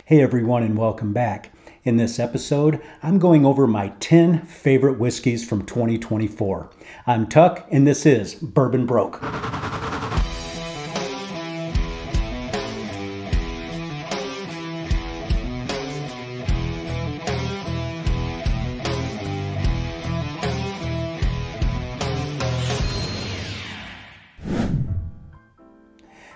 Hey everyone, and welcome back. In this episode, I'm going over my 10 favorite whiskeys from 2024. I'm Tuck, and this is Bourbon Broke.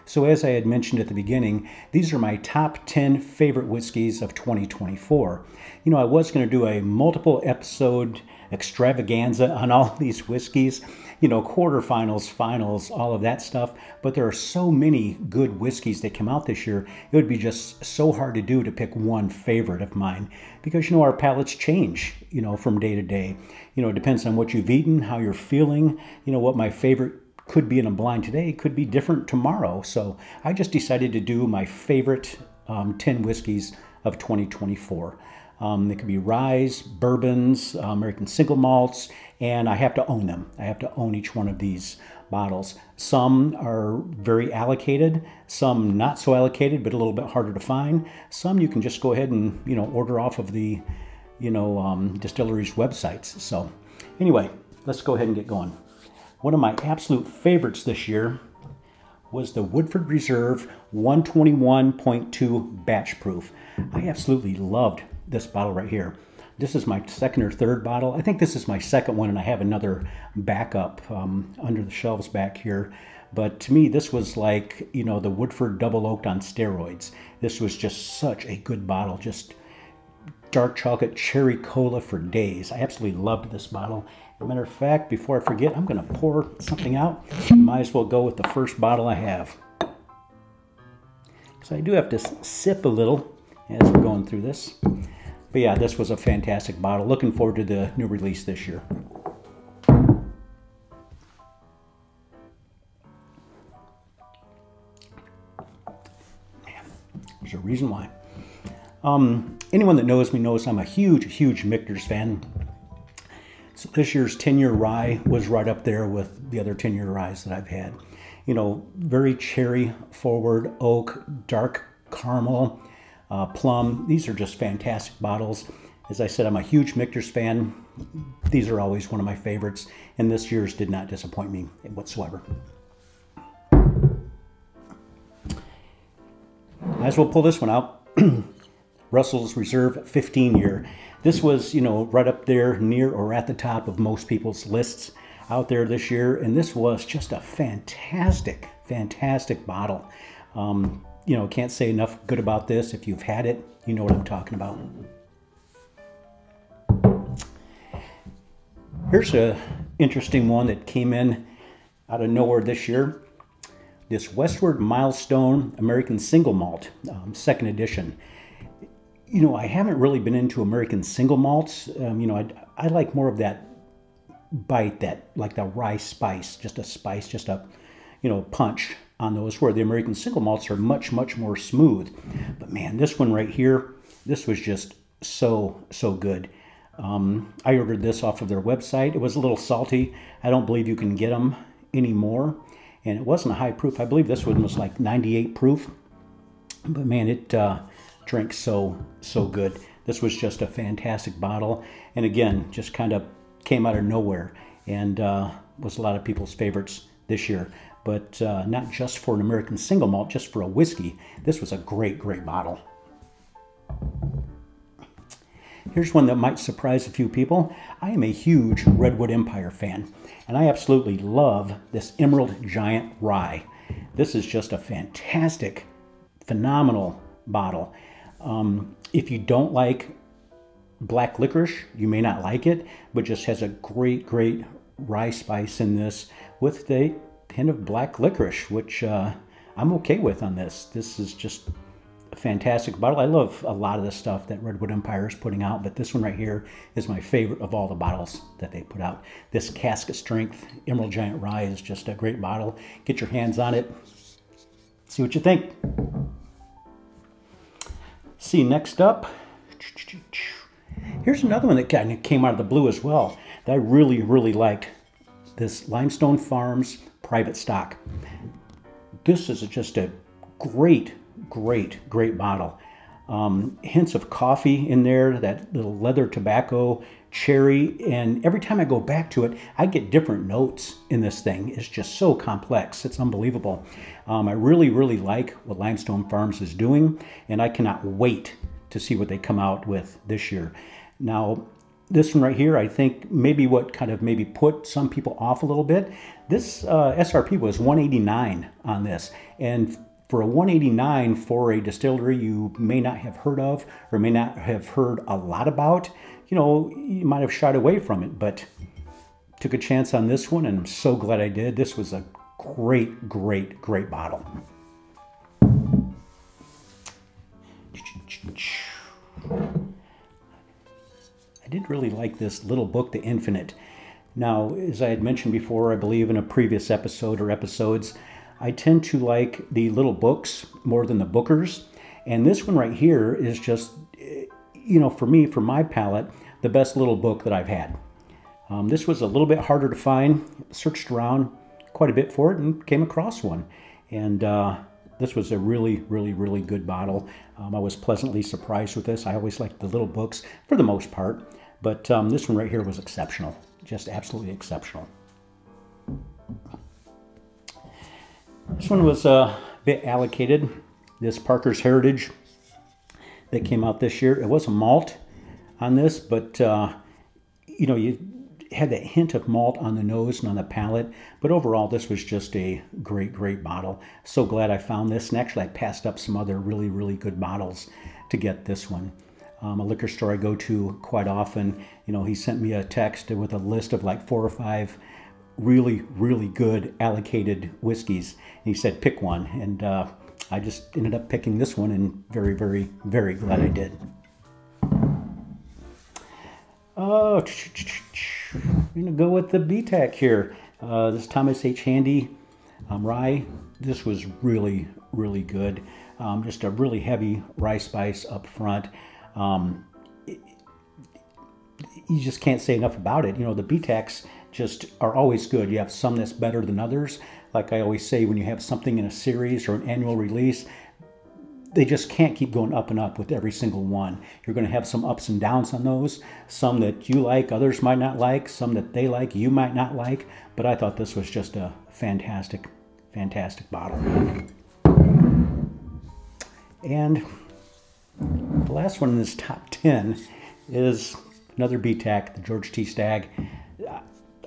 So as I had mentioned at the beginning, these are my top 10 favorite whiskeys of 2024. You know, I was going to do a multiple episode extravaganza on all these whiskeys, you know, quarterfinals, finals, all of that stuff. But there are so many good whiskeys that came out this year, it would be just so hard to do to pick one favorite of mine. Because, you know, our palates change, you know, from day to day. You know, it depends on what you've eaten, how you're feeling, you know, what my favorite could be in a blind today, could be different tomorrow. So I just decided to do my favorite 10 whiskeys of 2024. They could be ryes, bourbons, American single malts, and I have to own them. I have to own each one of these bottles. Some are very allocated, some not so allocated, but a little bit harder to find. Some you can just go ahead and, you know, order off of the, you know, distilleries' websites. So anyway, let's go ahead and get going. One of my absolute favorites this year was the Woodford Reserve 121.2 batch proof. I absolutely loved this bottle right here. This is my second or third bottle. I think this is my second one, and I have another backup under the shelves back here. But to me, this was like, you know, the Woodford Double Oaked on steroids. This was just such a good bottle. Just dark chocolate cherry cola for days. I absolutely loved this bottle. As a matter of fact, before I forget, I'm going to pour something out. Might as well go with the first bottle I have. So I do have to sip a little as we're going through this. But yeah, this was a fantastic bottle. Looking forward to the new release this year. Man, there's a reason why. Anyone that knows me knows I'm a huge Michter's fan. So this year's 10-year rye was right up there with the other 10-year ryes that I've had. You know, very cherry forward, oak, dark caramel, plum. These are just fantastic bottles. As I said, I'm a huge Michter's fan. These are always one of my favorites, and this year's did not disappoint me whatsoever. Might as well pull this one out. Russell's Reserve 15-year. This was, you know, right up there near or at the top of most people's lists out there this year. And this was just a fantastic bottle. You know, can't say enough good about this. If you've had it, you know what I'm talking about. Here's an interesting one that came in out of nowhere this year. This Westward Milestone American Single Malt, second edition. You know, I haven't really been into American single malts. You know, I like more of that bite, that like the rye spice, just a spice, just a, you know, punch on those, where the American single malts are much more smooth. But man, this one right here, this was just so good. I ordered this off of their website. It was a little salty. I don't believe you can get them anymore. And it wasn't a high proof. I believe this one was like 98 proof. But man, it drinks so good. This was just a fantastic bottle, and again, just kind of came out of nowhere, and was a lot of people's favorites this year. But not just for an American single malt, just for a whiskey. This was a great bottle. Here's one that might surprise a few people. I am a huge Redwood Empire fan, and I absolutely love this Emerald Giant Rye. This is just a fantastic, phenomenal bottle. If you don't like black licorice, you may not like it, but just has a great rye spice in this with the hint of black licorice, which I'm okay with on this. This is just a fantastic bottle. I love a lot of the stuff that Redwood Empire is putting out, but this one right here is my favorite of all the bottles that they put out. This cask strength Emerald Giant Rye is just a great bottle. Get your hands on it. See what you think. See, next up, here's another one that kind of came out of the blue as well that I really liked. This Limestone Farms Private Stock. This is just a great bottle. hints of coffee in there, that little leather tobacco, cherry, and every time I go back to it, I get different notes in this thing. It's just so complex. It's unbelievable. I really, really like what Limestone Farms is doing, and I cannot wait to see what they come out with this year. Now, this one right here, I think maybe what kind of maybe put some people off a little bit, this SRP was $189 on this. And for a $189 for a distillery you may not have heard of or may not have heard a lot about, you know, you might have shied away from it, but took a chance on this one and I'm so glad I did. This was a great, great, great bottle. I did really like this little book, The Infinite. Now, as I had mentioned before, I believe in a previous episode or episodes, I tend to like the little books more than the bookers. And this one right here is just, you know, for me, for my palate, the best little book that I've had. This was a little bit harder to find. Searched around quite a bit for it and came across one. And this was a really, really, really good bottle. I was pleasantly surprised with this. I always like the little books for the most part, but this one right here was exceptional. Just absolutely exceptional. This one was a bit allocated. This Parker's Heritage that came out this year. It was a malt on this, but you know, you had that hint of malt on the nose and on the palate, but overall this was just a great, great bottle. So glad I found this, and actually I passed up some other really, really good bottles to get this one. A liquor store I go to quite often, you know, he sent me a text with a list of like 4 or 5 really, really good allocated whiskeys. And he said, pick one. And I just ended up picking this one, and very, very, very glad I did. Oh, I'm going to go with the BTAC here. This Thomas H. Handy rye. This was really, really good. Just a really heavy rye spice up front. You just can't say enough about it. You know, the BTACs just are always good. You have some that's better than others. Like I always say, when you have something in a series or an annual release, they just can't keep going up and up with every single one. You're going to have some ups and downs on those. Some that you like, others might not like. Some that they like, you might not like. But I thought this was just a fantastic, fantastic bottle. And the last one in this top 10 is another BTAC, the George T. Stagg.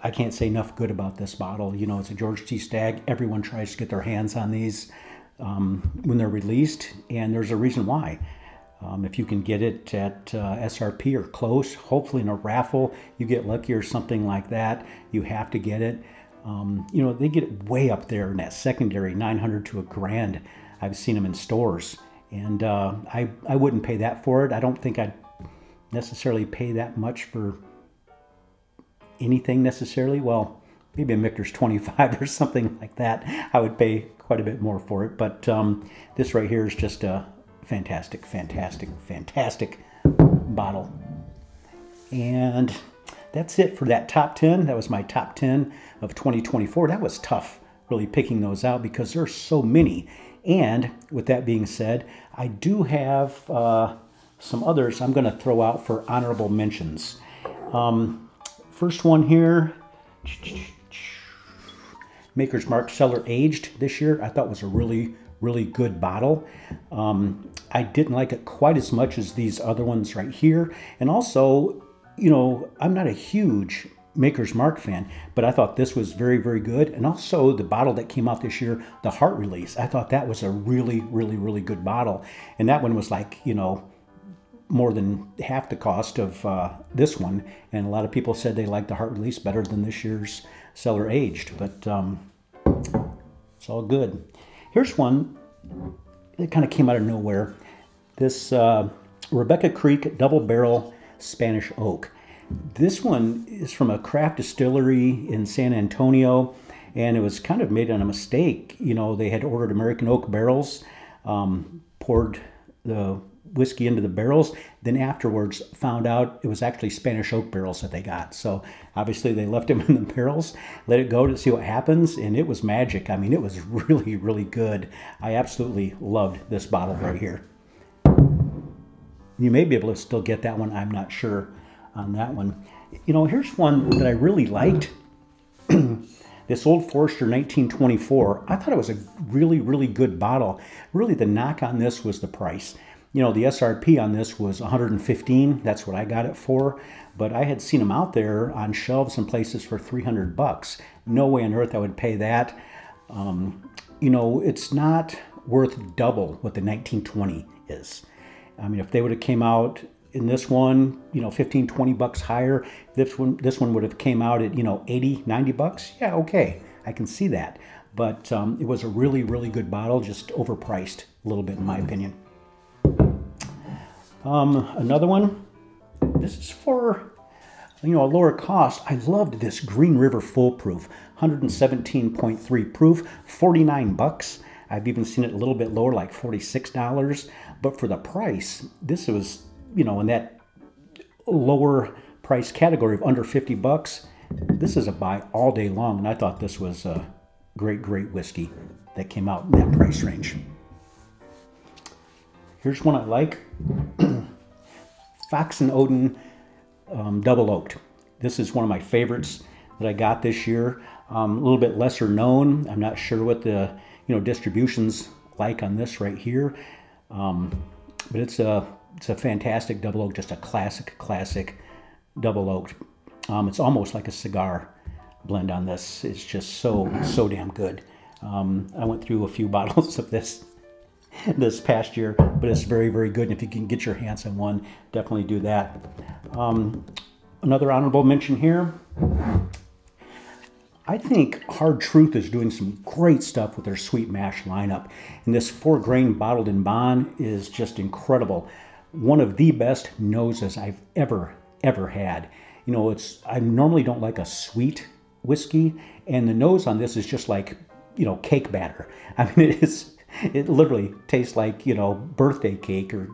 I can't say enough good about this bottle. You know, it's a George T. Stagg. Everyone tries to get their hands on these when they're released, and there's a reason why. If you can get it at SRP or close, hopefully in a raffle, you get lucky or something like that, you have to get it. You know, they get it way up there in that secondary, $900 to $1,000. I've seen them in stores, and I wouldn't pay that for it. I don't think I'd necessarily pay that much for anything necessarily. Well, maybe a Michter's 25 or something like that. I would pay quite a bit more for it, but this right here is just a fantastic, fantastic, fantastic bottle. And that's it for that top 10. That was my top 10 of 2024. That was tough, really picking those out because there's so many. And with that being said, I do have some others I'm going to throw out for honorable mentions. First one here, Maker's Mark Cellar Aged this year. I thought was a really, really good bottle. I didn't like it quite as much as these other ones right here. And also, you know, I'm not a huge Maker's Mark fan, but I thought this was very, very good. And also the bottle that came out this year, the Heart Release, I thought that was a really, really, really good bottle. And that one was like, you know, more than half the cost of this one, and a lot of people said they liked the Heart Release better than this year's Cellar Aged, but it's all good. Here's one that kind of came out of nowhere. This Rebecca Creek Double Barrel Spanish Oak. This one is from a craft distillery in San Antonio, and it was kind of made on a mistake. You know, they had ordered American oak barrels, poured the whiskey into the barrels, then afterwards found out it was actually Spanish oak barrels that they got. So obviously they left them in the barrels, let it go to see what happens, and it was magic. I mean, it was really, really good. I absolutely loved this bottle right here. You may be able to still get that one. I'm not sure on that one. You know, here's one that I really liked. This Old Forester 1924. I thought it was a really, really good bottle. Really, the knock on this was the price. You know, the SRP on this was $115. That's what I got it for. But I had seen them out there on shelves in places for $300. No way on earth I would pay that. You know, it's not worth double what the 1920 is. I mean, if they would have came out in this one, you know, 15, 20 bucks higher, this one would have came out at, you know, 80, 90 bucks. Yeah, okay, I can see that. But it was a really, really good bottle, just overpriced a little bit in my opinion. Another one, this is for, you know, a lower cost. I loved this Green River Full Proof, 117.3 proof, 49 bucks. I've even seen it a little bit lower, like $46. But for the price, this was, you know, in that lower price category of under 50 bucks, this is a buy all day long. And I thought this was a great, great whiskey that came out in that price range. Here's one I like. Fox and Odin Double Oaked. This is one of my favorites that I got this year. A little bit lesser known. I'm not sure what the, you know, distribution's like on this right here. But it's a fantastic double oak, just a classic double oaked. It's almost like a cigar blend on this. It's just so damn good. I went through a few bottles of this past year, but it's very, very good. And if you can get your hands on one, definitely do that. Another honorable mention here. I think Hard Truth is doing some great stuff with their sweet mash lineup. And this 4-grain bottled in bond is just incredible. One of the best noses I've ever had. You know, I normally don't like a sweet whiskey, and the nose on this is just like, you know, cake batter. I mean, it literally tastes like, you know, birthday cake or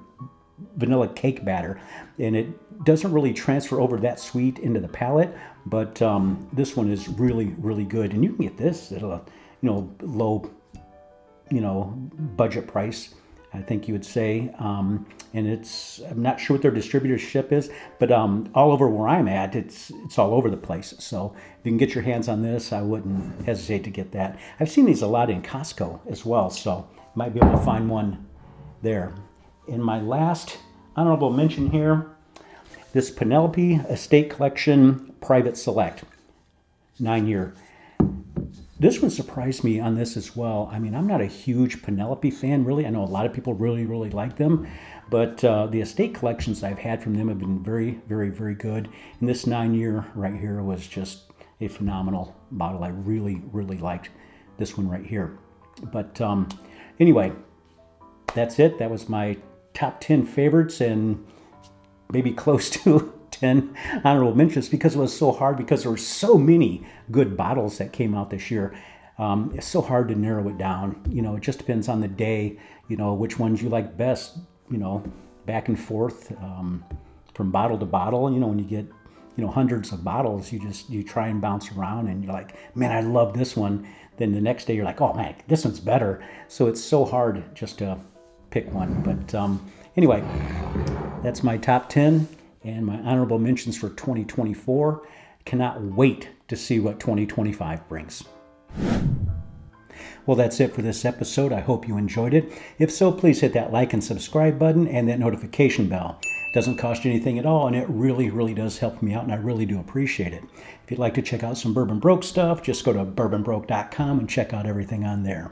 vanilla cake batter, and it doesn't really transfer over that sweet into the palate. But this one is really, really good, and you can get this at a, you know, low, you know, budget price, I think you would say. And I'm not sure what their distributorship is, but all over where I'm at, it's all over the place. So if you can get your hands on this, I wouldn't hesitate to get that. I've seen these a lot in Costco as well, so you might be able to find one there. In my last honorable mention here, this Penelope Estate Collection Private Select, 9-year. This one surprised me on this as well. I mean, I'm not a huge Penelope fan, really. I know a lot of people really, really like them. But the estate collections I've had from them have been very, very, very good. And this 9-year right here was just a phenomenal bottle. I really, really liked this one right here. But anyway, that's it. That was my top 10 favorites and maybe close to 10 honorable mentions, because it was so hard, because there were so many good bottles that came out this year. It's so hard to narrow it down. You know, it just depends on the day, you know, which ones you like best, you know, back and forth from bottle to bottle. You know, when you get, you know, hundreds of bottles, you try and bounce around and you're like, man, I love this one. Then the next day you're like, oh man, this one's better. So it's so hard just to pick one. But anyway, that's my top 10 and my honorable mentions for 2024. Cannot wait to see what 2025 brings. Well, that's it for this episode. I hope you enjoyed it. If so, please hit that like and subscribe button and that notification bell. It doesn't cost you anything at all, and it really, really does help me out, and I really do appreciate it. If you'd like to check out some Bourbon Broke stuff, just go to bourbonbroke.com and check out everything on there.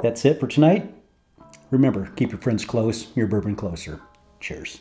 That's it for tonight. Remember, keep your friends close, your bourbon closer. Cheers.